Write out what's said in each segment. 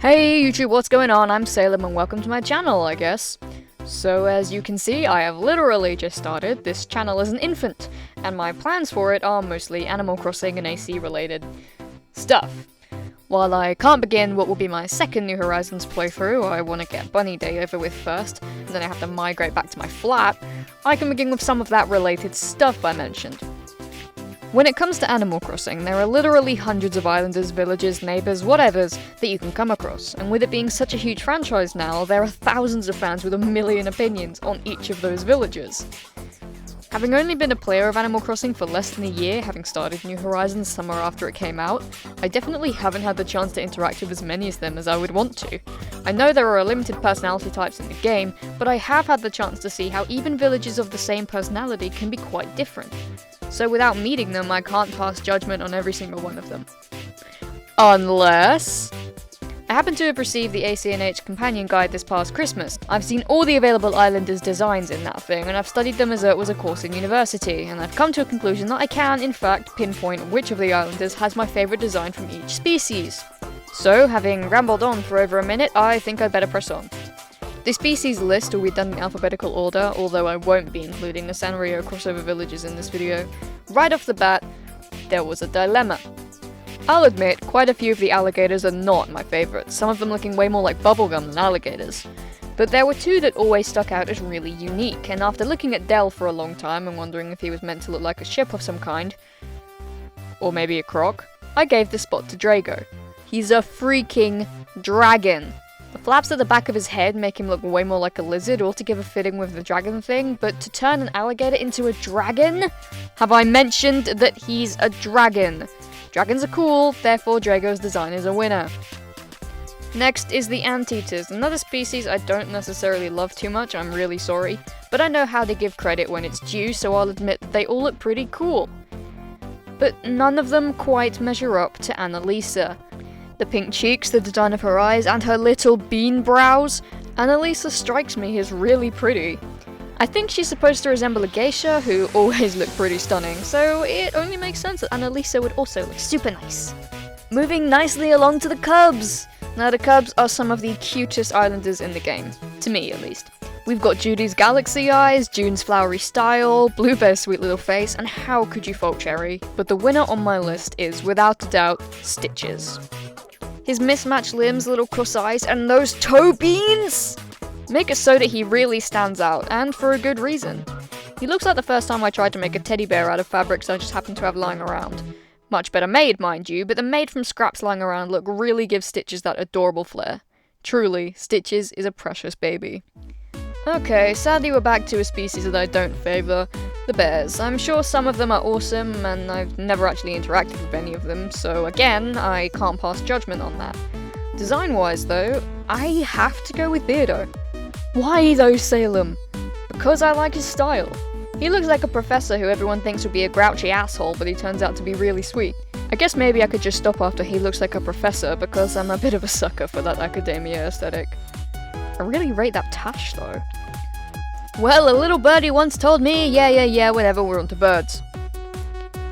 Hey YouTube, what's going on? I'm Salem and welcome to my channel, I guess. So as you can see, I have literally just started. This channel is an infant, and my plans for it are mostly Animal Crossing and AC related stuff. While I can't begin what will be my second New Horizons playthrough, I want to get Bunny Day over with first, and then I have to migrate back to my flat, I can begin with some of that related stuff I mentioned. When it comes to Animal Crossing, there are literally hundreds of islanders, villages, neighbours, whatevers that you can come across, and with it being such a huge franchise now, there are thousands of fans with a million opinions on each of those villages. Having only been a player of Animal Crossing for less than a year, having started New Horizons summer after it came out, I definitely haven't had the chance to interact with as many of them as I would want to. I know there are limited personality types in the game, but I have had the chance to see how even villages of the same personality can be quite different. So without meeting them, I can't pass judgment on every single one of them. Unless I happen to have received the ACNH companion guide this past Christmas. I've seen all the available islanders' designs in that thing, and I've studied them as though it was a course in university, and I've come to a conclusion that I can, in fact, pinpoint which of the islanders has my favourite design from each species. So, having rambled on for over a minute, I think I'd better press on. The species list will be done in alphabetical order, although I won't be including the Sanrio crossover villages in this video. Right off the bat, there was a dilemma. I'll admit, quite a few of the alligators are not my favourites, some of them looking way more like bubblegum than alligators. But there were two that always stuck out as really unique, and after looking at Del for a long time and wondering if he was meant to look like a ship of some kind, or maybe a croc, I gave the spot to Drago. He's a freaking dragon! The flaps at the back of his head make him look way more like a lizard, altogether fitting with the dragon thing, but to turn an alligator into a dragon? Have I mentioned that he's a dragon? Dragons are cool, therefore Drago's design is a winner. Next is the anteaters, another species I don't necessarily love too much, I'm really sorry, but I know how to give credit when it's due, so I'll admit that they all look pretty cool. But none of them quite measure up to Annalisa. The pink cheeks, the design of her eyes, and her little bean brows, Annalisa strikes me as really pretty. I think she's supposed to resemble a geisha, who always look pretty stunning, so it only makes sense that Annalisa would also look super nice. Moving nicely along to the cubs! Now the cubs are some of the cutest islanders in the game, to me at least. We've got Judy's galaxy eyes, June's flowery style, Bluebear's sweet little face, and how could you fault Cherry? But the winner on my list is, without a doubt, Stitches. His mismatched limbs, little cross eyes, and those toe beans make it so that he really stands out, and for a good reason. He looks like the first time I tried to make a teddy bear out of fabrics I just happened to have lying around. Much better made, mind you, but the made from scraps lying around look really gives Stitches that adorable flair. Truly, Stitches is a precious baby. Okay, sadly we're back to a species that I don't favour, the bears. I'm sure some of them are awesome, and I've never actually interacted with any of them, so again, I can't pass judgment on that. Design-wise though, I have to go with Beardo. Why though, Salem? Because I like his style. He looks like a professor who everyone thinks would be a grouchy asshole, but he turns out to be really sweet. I guess maybe I could just stop after he looks like a professor, because I'm a bit of a sucker for that academia aesthetic. I really rate that tash though. Well, a little birdie once told me, yeah, whatever, we're onto birds.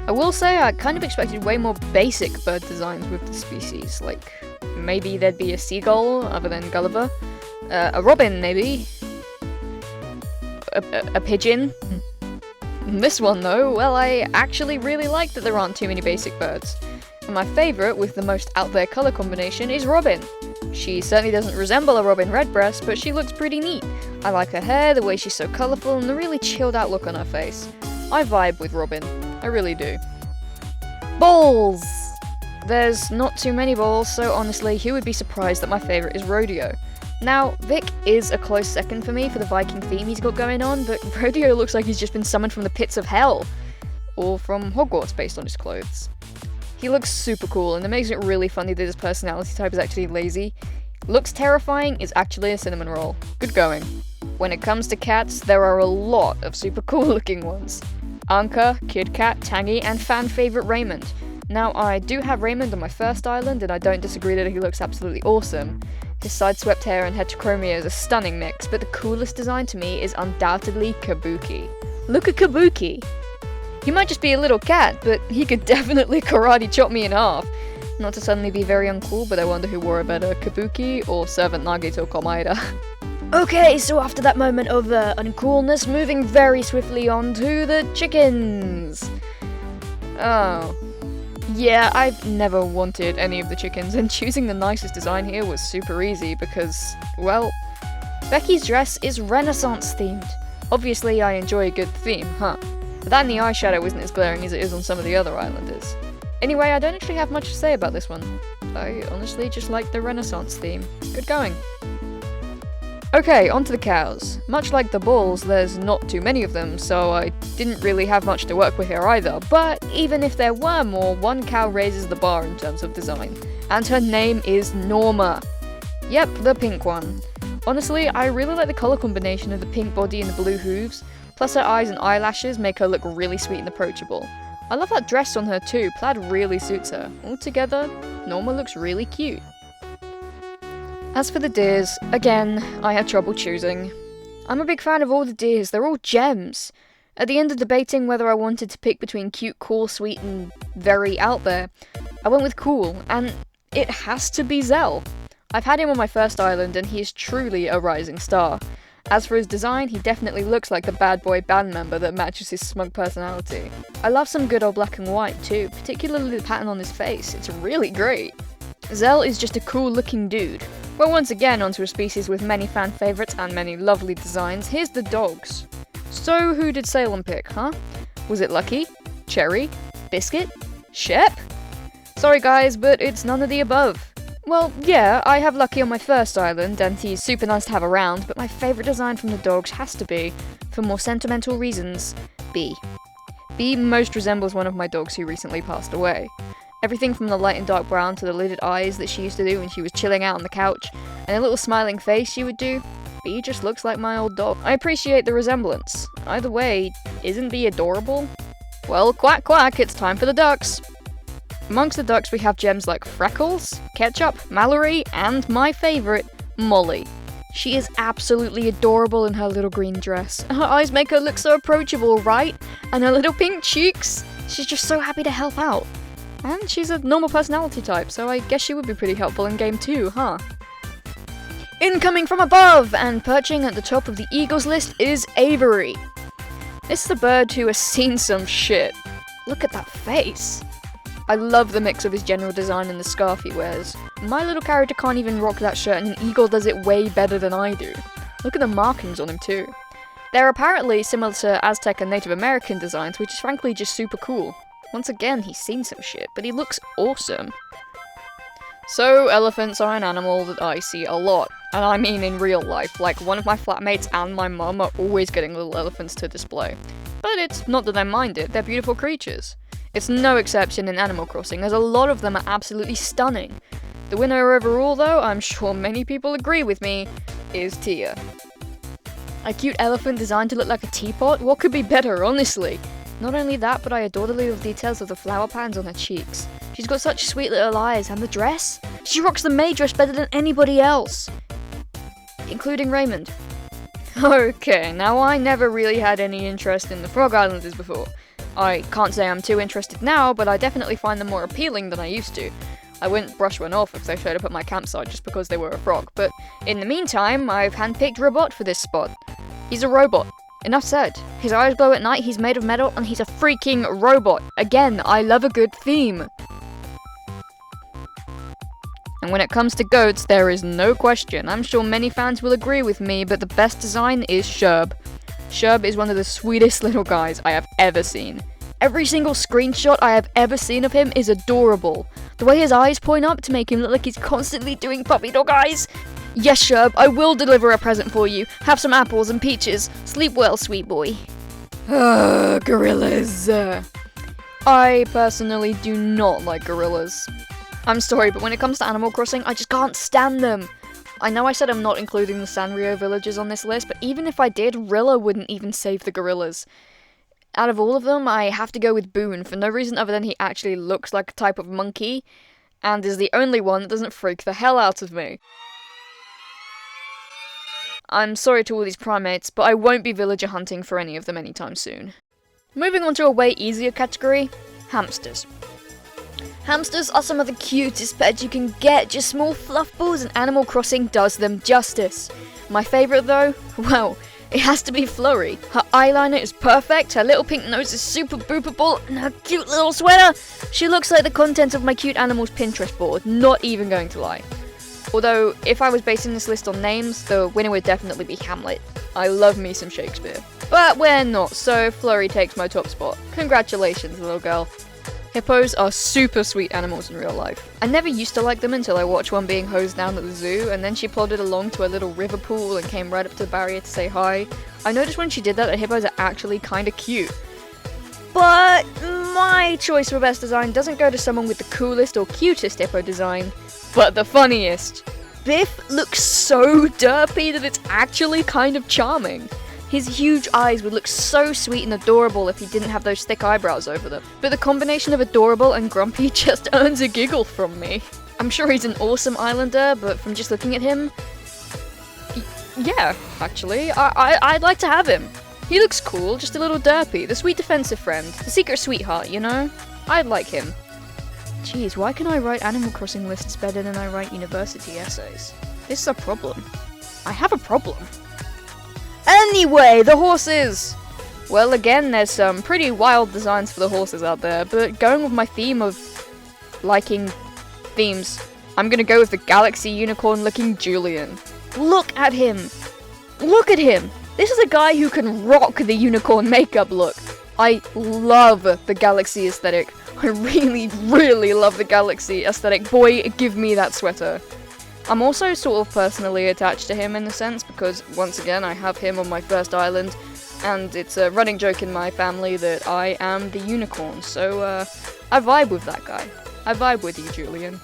I will say I kind of expected way more basic bird designs with the species, like maybe there'd be a seagull other than Gulliver, a robin maybe, a pigeon. This one though, well, I actually really like that there aren't too many basic birds. And my favourite, with the most out there colour combination, is Robin. She certainly doesn't resemble a robin redbreast, but she looks pretty neat. I like her hair, the way she's so colourful, and the really chilled out look on her face. I vibe with Robin. I really do. Balls! There's not too many balls, so honestly, who would be surprised that my favourite is Rodeo? Now, Vic is a close second for me for the Viking theme he's got going on, but Rodeo looks like he's just been summoned from the pits of hell. Or from Hogwarts based on his clothes. He looks super cool, and it makes it really funny that his personality type is actually lazy. Looks terrifying, is actually a cinnamon roll. Good going. When it comes to cats, there are a lot of super cool looking ones. Anka, Kid Cat, Tangy, and fan favourite Raymond. Now, I do have Raymond on my first island, and I don't disagree that he looks absolutely awesome. His side-swept hair and heterochromia is a stunning mix, but the coolest design to me is undoubtedly Kabuki. Look at Kabuki! He might just be a little cat, but he could definitely karate chop me in half. not to suddenly be very uncool, but I wonder who wore a better, Kabuki or Servant Nagito Komaeda. Okay, so after that moment of uncoolness, moving very swiftly on to the chickens! Oh. Yeah, I've never wanted any of the chickens, and choosing the nicest design here was super easy because, well, Becky's dress is Renaissance themed. Obviously I enjoy a good theme, huh? But that and the eyeshadow isn't as glaring as it is on some of the other islanders. Anyway, I don't actually have much to say about this one. I honestly just like the Renaissance theme. Good going. Okay, on to the cows. Much like the bulls, there's not too many of them, so I didn't really have much to work with here either, but even if there were more, one cow raises the bar in terms of design. And her name is Norma. Yep, the pink one. Honestly, I really like the colour combination of the pink body and the blue hooves, plus her eyes and eyelashes make her look really sweet and approachable. I love that dress on her too, plaid really suits her. Altogether, Norma looks really cute. As for the deers, again, I had trouble choosing. I'm a big fan of all the deers, they're all gems. At the end of debating whether I wanted to pick between cute, cool, sweet, and very out there, I went with cool, and it has to be Zell. I've had him on my first island, and he is truly a rising star. As for his design, he definitely looks like the bad boy band member that matches his smug personality. I love some good old black and white too, particularly the pattern on his face, it's really great. Zell is just a cool looking dude. Well, once again, onto a species with many fan favourites and many lovely designs, here's the dogs. So who did Salem pick, huh? Was it Lucky? Cherry? Biscuit? Shep? Sorry guys, but it's none of the above. Well, yeah, I have Lucky on my first island, and he's super nice to have around, but my favourite design from the dogs has to be, for more sentimental reasons, Bee. Bee most resembles one of my dogs who recently passed away. Everything from the light and dark brown to the lidded eyes that she used to do when she was chilling out on the couch, and a little smiling face she would do, Bee just looks like my old dog. I appreciate the resemblance. Either way, isn't Bee adorable? Well, quack quack, it's time for the ducks! Amongst the ducks we have gems like Freckles, Ketchup, Mallory, and my favourite, Molly. She is absolutely adorable in her little green dress. Her eyes make her look so approachable, right? And her little pink cheeks? She's just so happy to help out. And she's a normal personality type, so I guess she would be pretty helpful in game 2, huh? Incoming from above, and perching at the top of the Eagles list is Avery. This is a bird who has seen some shit. Look at that face. I love the mix of his general design and the scarf he wears. My little character can't even rock that shirt, and an eagle does it way better than I do. Look at the markings on him too. They're apparently similar to Aztec and Native American designs, which is frankly just super cool. Once again, he's seen some shit, but he looks awesome. So, elephants are an animal that I see a lot. And I mean in real life, like one of my flatmates and my mum are always getting little elephants to display. But it's not that I mind it, they're beautiful creatures. It's no exception in Animal Crossing, as a lot of them are absolutely stunning. The winner overall though, I'm sure many people agree with me, is Tia. A cute elephant designed to look like a teapot? What could be better, honestly? Not only that, but I adore the little details of the flower patterns on her cheeks. She's got such sweet little eyes, and the dress? She rocks the maid dress better than anybody else! Including Raymond. Okay, now I never really had any interest in the Frog Islanders before. I can't say I'm too interested now, but I definitely find them more appealing than I used to. I wouldn't brush one off if they showed up at my campsite just because they were a frog, but in the meantime, I've handpicked Robot for this spot. He's a robot. Enough said. His eyes glow at night, he's made of metal, and he's a freaking robot. Again, I love a good theme. And when it comes to goats, there is no question. I'm sure many fans will agree with me, but the best design is Sherb. Sherb is one of the sweetest little guys I have ever seen. Every single screenshot I have ever seen of him is adorable. The way his eyes point up to make him look like he's constantly doing puppy dog eyes. Yes, Sherb, I will deliver a present for you. Have some apples and peaches. Sleep well, sweet boy. Gorillas. I personally do not like gorillas. I'm sorry, but when it comes to Animal Crossing, I just can't stand them. I know I said I'm not including the Sanrio villagers on this list, but even if I did, Rilla wouldn't even save the gorillas. Out of all of them, I have to go with Boone, for no reason other than he actually looks like a type of monkey, and is the only one that doesn't freak the hell out of me. I'm sorry to all these primates, but I won't be villager hunting for any of them anytime soon. Moving on to a way easier category, hamsters. Hamsters are some of the cutest pets you can get, just small fluff balls, and Animal Crossing does them justice. My favourite though? Well, it has to be Flurry. Her eyeliner is perfect, her little pink nose is super boopable, and her cute little sweater! She looks like the content of my cute animals Pinterest board, not even going to lie. Although, if I was basing this list on names, the winner would definitely be Hamlet. I love me some Shakespeare. But we're not, so Flurry takes my top spot. Congratulations, little girl. Hippos are super sweet animals in real life. I never used to like them until I watched one being hosed down at the zoo, and then she plodded along to a little river pool and came right up to the barrier to say hi. I noticed when she did that hippos are actually kinda cute. But my choice for best design doesn't go to someone with the coolest or cutest hippo design, but the funniest. Biff looks so derpy that it's actually kind of charming. His huge eyes would look so sweet and adorable if he didn't have those thick eyebrows over them. But the combination of adorable and grumpy just earns a giggle from me. I'm sure he's an awesome islander, but from just looking at him... yeah, actually, I'd like to have him. He looks cool, just a little derpy, the sweet defensive friend, the secret sweetheart, you know? I'd like him. Jeez, why can I write Animal Crossing lists better than I write university essays? This is a problem. I have a problem. Anyway, the horses! Well, again, there's some pretty wild designs for the horses out there, but going with my theme of liking themes, I'm gonna go with the galaxy unicorn-looking Julian. Look at him! Look at him! This is a guy who can rock the unicorn makeup look. I love the galaxy aesthetic. I really, really love the galaxy aesthetic. Boy, give me that sweater. I'm also sort of personally attached to him in a sense, because once again I have him on my first island, and it's a running joke in my family that I am the unicorn, so I vibe with that guy. I vibe with you, Julian.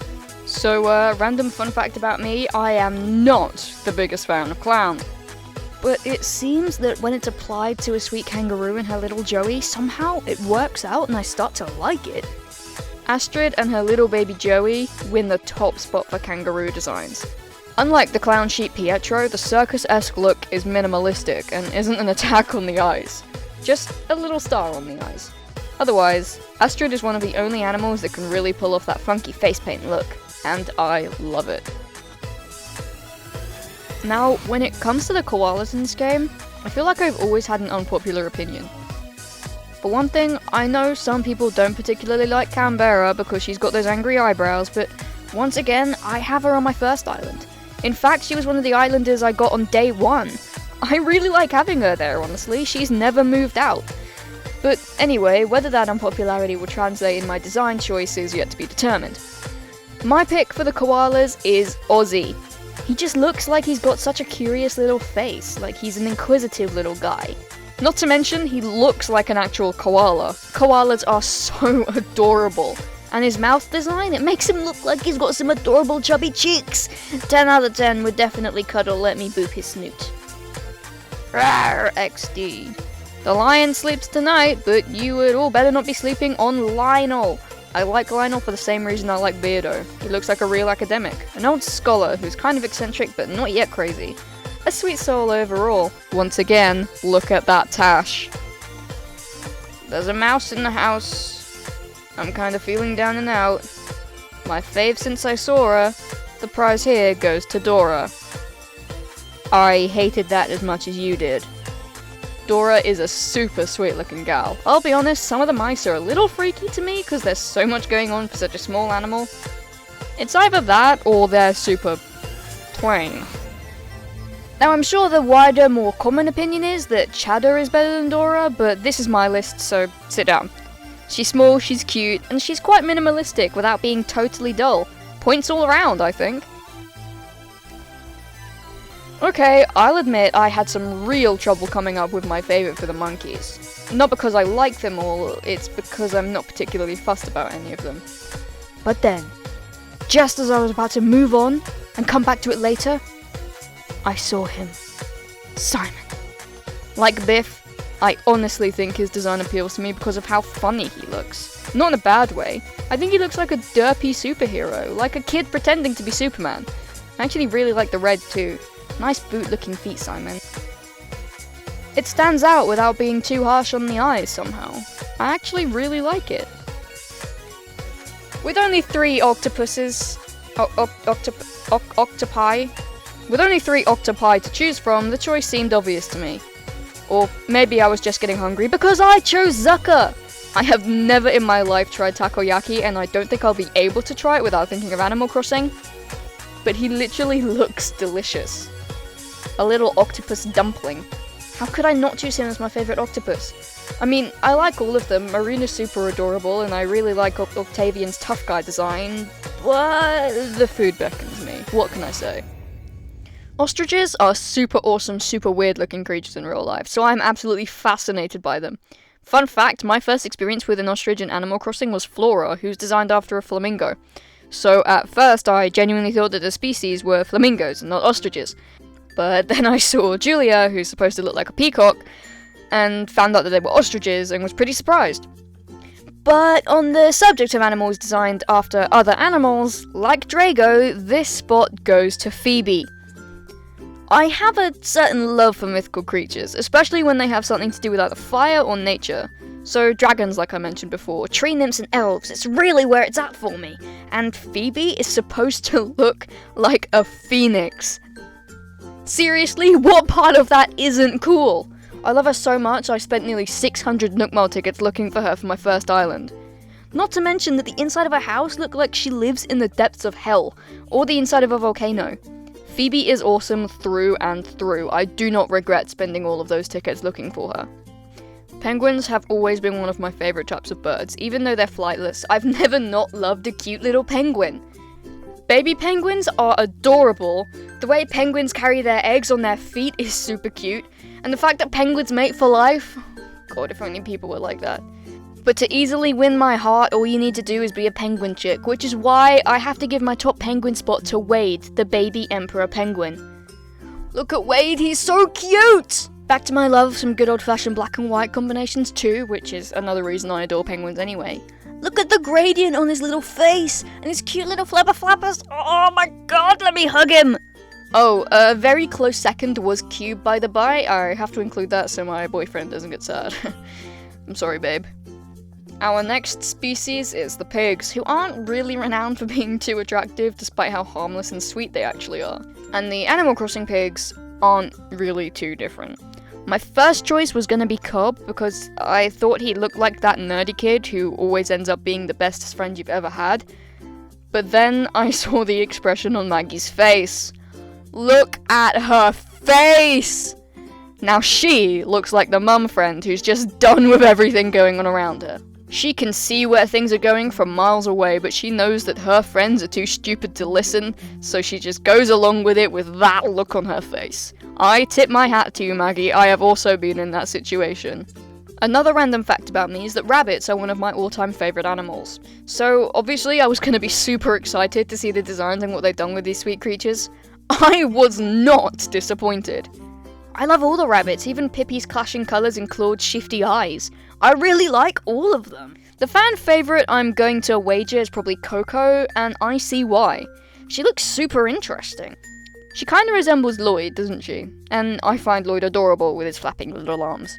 So, random fun fact about me, I am not the biggest fan of clown. But it seems that when it's applied to a sweet kangaroo and her little Joey, somehow it works out and I start to like it. Astrid and her little baby Joey win the top spot for kangaroo designs. Unlike the clown sheep Pietro, the circus-esque look is minimalistic and isn't an attack on the eyes. Just a little star on the eyes. Otherwise, Astrid is one of the only animals that can really pull off that funky face paint look, and I love it. Now, when it comes to the koalas in this game, I feel like I've always had an unpopular opinion. For one thing, I know some people don't particularly like Canberra because she's got those angry eyebrows, but once again, I have her on my first island. In fact, she was one of the islanders I got on day one. I really like having her there, honestly. She's never moved out. But anyway, whether that unpopularity will translate in my design choice is yet to be determined. My pick for the koalas is Ozzy. He just looks like he's got such a curious little face, like he's an inquisitive little guy. Not to mention, he looks like an actual koala. Koalas are so adorable. And his mouth design, it makes him look like he's got some adorable chubby cheeks. 10 out of 10 would definitely cuddle let me boop his snoot. Rawr, XD. The lion sleeps tonight, but you would all better not be sleeping on Lionel. I like Lionel for the same reason I like Beardo. He looks like a real academic. An old scholar who's kind of eccentric but not yet crazy. A sweet soul overall. Once again, look at that tash. There's a mouse in the house. I'm kind of feeling down and out. My fave since I saw her. The prize here goes to Dora. I hated that as much as you did. Dora is a super sweet looking gal. I'll be honest, some of the mice are a little freaky to me because there's so much going on for such a small animal. It's either that or they're super plain. Now I'm sure the wider, more common opinion is that Cheddar is better than Dora, but this is my list, so sit down. She's small, she's cute, and she's quite minimalistic without being totally dull. Points all around, I think. Okay, I'll admit I had some real trouble coming up with my favourite for the monkeys. Not because I like them all, it's because I'm not particularly fussed about any of them. But then, just as I was about to move on and come back to it later, I saw him. Simon. Like Biff, I honestly think his design appeals to me because of how funny he looks. Not in a bad way. I think he looks like a derpy superhero, like a kid pretending to be Superman. I actually really like the red too. Nice boot-looking feet, Simon. It stands out without being too harsh on the eyes somehow. I actually really like it. With only 3 octopuses... octopi? With only 3 octopi to choose from, the choice seemed obvious to me. Or maybe I was just getting hungry because I chose Zucker! I have never in my life tried takoyaki, and I don't think I'll be able to try it without thinking of Animal Crossing. But he literally looks delicious. A little octopus dumpling. How could I not choose him as my favourite octopus? I mean, I like all of them. Marina's super adorable, and I really like Octavian's tough guy design, but the food beckons me. What can I say? Ostriches are super awesome, super weird looking creatures in real life, so I'm absolutely fascinated by them. Fun fact, my first experience with an ostrich in Animal Crossing was Flora, who's designed after a flamingo. So at first I genuinely thought that the species were flamingos and not ostriches. But then I saw Julia, who's supposed to look like a peacock, and found out that they were ostriches and was pretty surprised. But on the subject of animals designed after other animals, like Drago, this spot goes to Phoebe. I have a certain love for mythical creatures, especially when they have something to do with either fire or nature. So dragons, like I mentioned before, tree nymphs and elves, it's really where it's at for me. And Phoebe is supposed to look like a phoenix. Seriously, what part of that isn't cool? I love her so much, I spent nearly 600 Nook Mile tickets looking for her for my first island. Not to mention that the inside of her house looked like she lives in the depths of hell, or the inside of a volcano. Phoebe is awesome through and through. I do not regret spending all of those tickets looking for her. Penguins have always been one of my favourite types of birds. Even though they're flightless, I've never not loved a cute little penguin. Baby penguins are adorable. The way penguins carry their eggs on their feet is super cute. And the fact that penguins mate for life... God, if only people were like that. But to easily win my heart, all you need to do is be a penguin chick, which is why I have to give my top penguin spot to Wade, the baby emperor penguin. Look at Wade, he's so cute! Back to my love of some good old-fashioned black and white combinations too, which is another reason I adore penguins anyway. Look at the gradient on his little face, and his cute little flappers. Oh my god, let me hug him! Oh, a very close second was Cube, by the by. I have to include that so my boyfriend doesn't get sad. I'm sorry, babe. Our next species is the pigs, who aren't really renowned for being too attractive, despite how harmless and sweet they actually are. And the Animal Crossing pigs aren't really too different. My first choice was gonna be Cobb, because I thought he looked like that nerdy kid who always ends up being the bestest friend you've ever had. But then I saw the expression on Maggie's face. Look at her face! Now she looks like the mum friend who's just done with everything going on around her. She can see where things are going from miles away, but she knows that her friends are too stupid to listen, so she just goes along with it with that look on her face. I tip my hat to you, Maggie, I have also been in that situation. Another random fact about me is that rabbits are one of my all-time favourite animals. So, obviously I was going to be super excited to see the designs and what they've done with these sweet creatures. I was not disappointed. I love all the rabbits, even Pippi's clashing colours and Claude's shifty eyes. I really like all of them. The fan favourite I'm going to wager is probably Coco, and I see why. She looks super interesting. She kinda resembles Lloyd, doesn't she? And I find Lloyd adorable with his flapping little arms.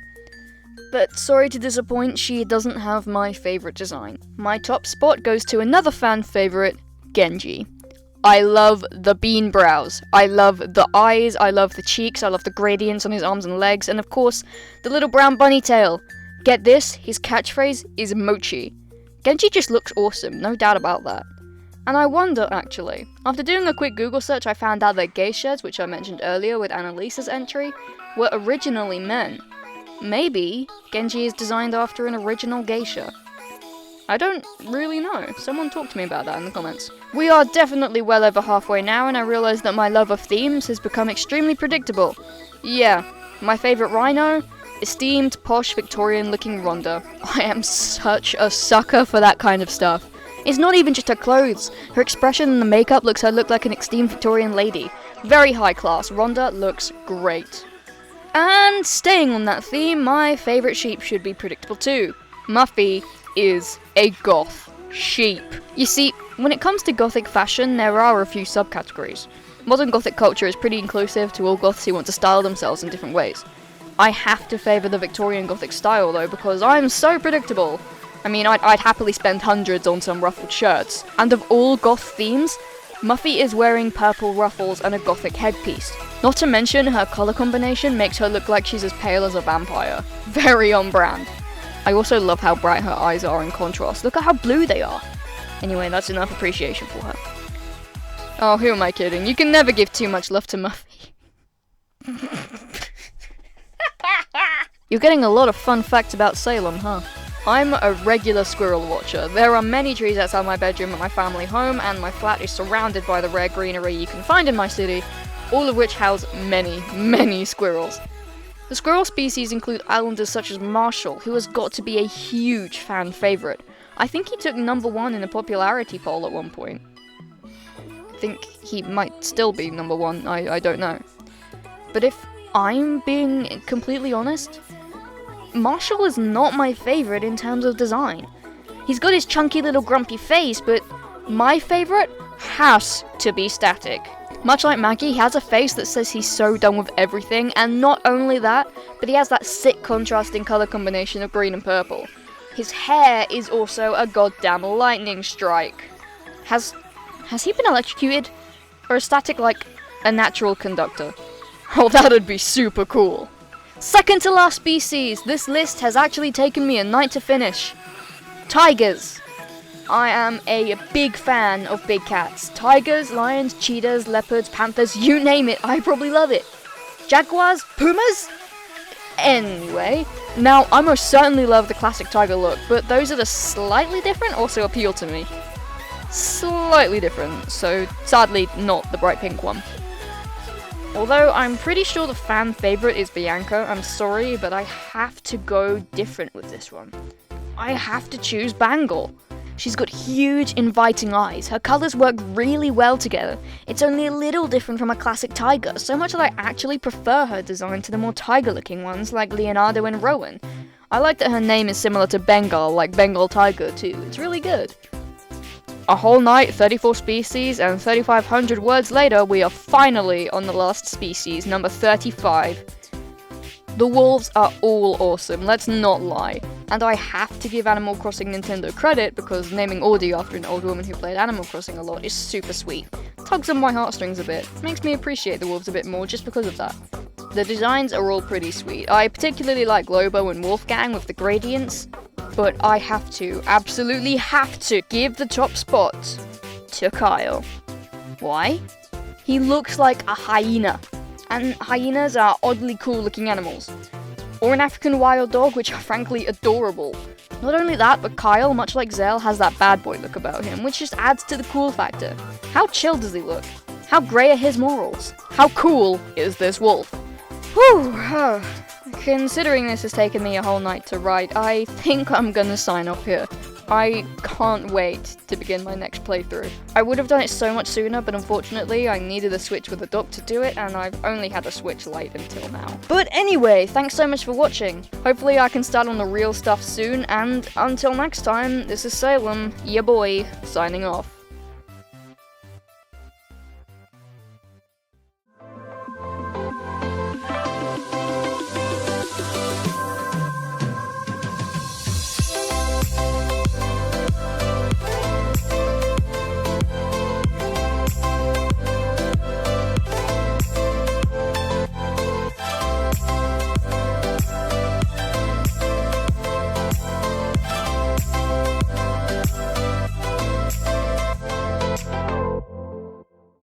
But sorry to disappoint, she doesn't have my favourite design. My top spot goes to another fan favourite, Genji. I love the bean brows, I love the eyes, I love the cheeks, I love the gradients on his arms and legs, and of course, the little brown bunny tail. Get this, his catchphrase is Mochi. Genji just looks awesome, no doubt about that. And I wonder, actually, after doing a quick Google search I found out that geishas, which I mentioned earlier with Annalisa's entry, were originally men. Maybe Genji is designed after an original geisha. I don't really know. Someone talk to me about that in the comments. We are definitely well over halfway now, and I realise that my love of themes has become extremely predictable. Yeah, my favourite rhino? Esteemed, posh, Victorian-looking Ronda. I am such a sucker for that kind of stuff. It's not even just her clothes. Her expression and the makeup looks her look like an esteemed Victorian lady. Very high class. Ronda looks great. And staying on that theme, my favourite sheep should be predictable too. Muffy is a goth sheep. You see, when it comes to gothic fashion, there are a few subcategories. Modern gothic culture is pretty inclusive to all goths who want to style themselves in different ways. I have to favour the Victorian gothic style though, because I'm so predictable. I mean, I'd happily spend hundreds on some ruffled shirts. And of all goth themes, Muffy is wearing purple ruffles and a gothic headpiece. Not to mention, her colour combination makes her look like she's as pale as a vampire. Very on brand. I also love how bright her eyes are in contrast. Look at how blue they are. Anyway, that's enough appreciation for her. Oh, who am I kidding? You can never give too much love to Muffy. You're getting a lot of fun facts about Salem, huh? I'm a regular squirrel watcher. There are many trees outside my bedroom at my family home, and my flat is surrounded by the rare greenery you can find in my city, all of which house many, many squirrels. The squirrel species include islanders such as Marshall, who has got to be a huge fan favourite. I think he took #1 in a popularity poll at one point. I think he might still be #1, I don't know. But if I'm being completely honest, Marshall is not my favourite in terms of design. He's got his chunky little grumpy face, but my favourite has to be Static. Much like Maggie, he has a face that says he's so done with everything, and not only that, but he has that sick contrasting colour combination of green and purple. His hair is also a goddamn lightning strike. Has he been electrocuted? Or is Static like a natural conductor? Oh, that'd be super cool. Second to last species, this list has actually taken me a night to finish. Tigers. I am a big fan of big cats. Tigers, lions, cheetahs, leopards, panthers, you name it, I probably love it. Jaguars, pumas? Anyway, now I most certainly love the classic tiger look, but those that are slightly different also appeal to me. Slightly different, so sadly not the bright pink one. Although I'm pretty sure the fan favourite is Bianca, I'm sorry, but I have to go different with this one. I have to choose Bangle. She's got huge, inviting eyes. Her colours work really well together. It's only a little different from a classic tiger, so much that I actually prefer her design to the more tiger-looking ones like Leonardo and Rowan. I like that her name is similar to Bengal, like Bengal tiger too. It's really good. A whole night, 34 species, and 3,500 words later, we are finally on the last species, number 35. The wolves are all awesome, let's not lie. And I have to give Animal Crossing Nintendo credit because naming Audie after an old woman who played Animal Crossing a lot is super sweet. Tugs on my heartstrings a bit. Makes me appreciate the wolves a bit more just because of that. The designs are all pretty sweet. I particularly like Lobo and Wolfgang with the gradients, but I have to, absolutely have to, give the top spot to Kyle. Why? He looks like a hyena, and hyenas are oddly cool looking animals. Or an African wild dog, which are frankly adorable. Not only that, but Kyle, much like Zell, has that bad boy look about him, which just adds to the cool factor. How chill does he look? How grey are his morals? How cool is this wolf? Whew, considering this has taken me a whole night to write, I think I'm gonna sign off here. I can't wait to begin my next playthrough. I would have done it so much sooner, but unfortunately I needed a Switch with a dock to do it, and I've only had a Switch Lite until now. But anyway, thanks so much for watching. Hopefully I can start on the real stuff soon, and until next time, this is Salem, ya boy, signing off.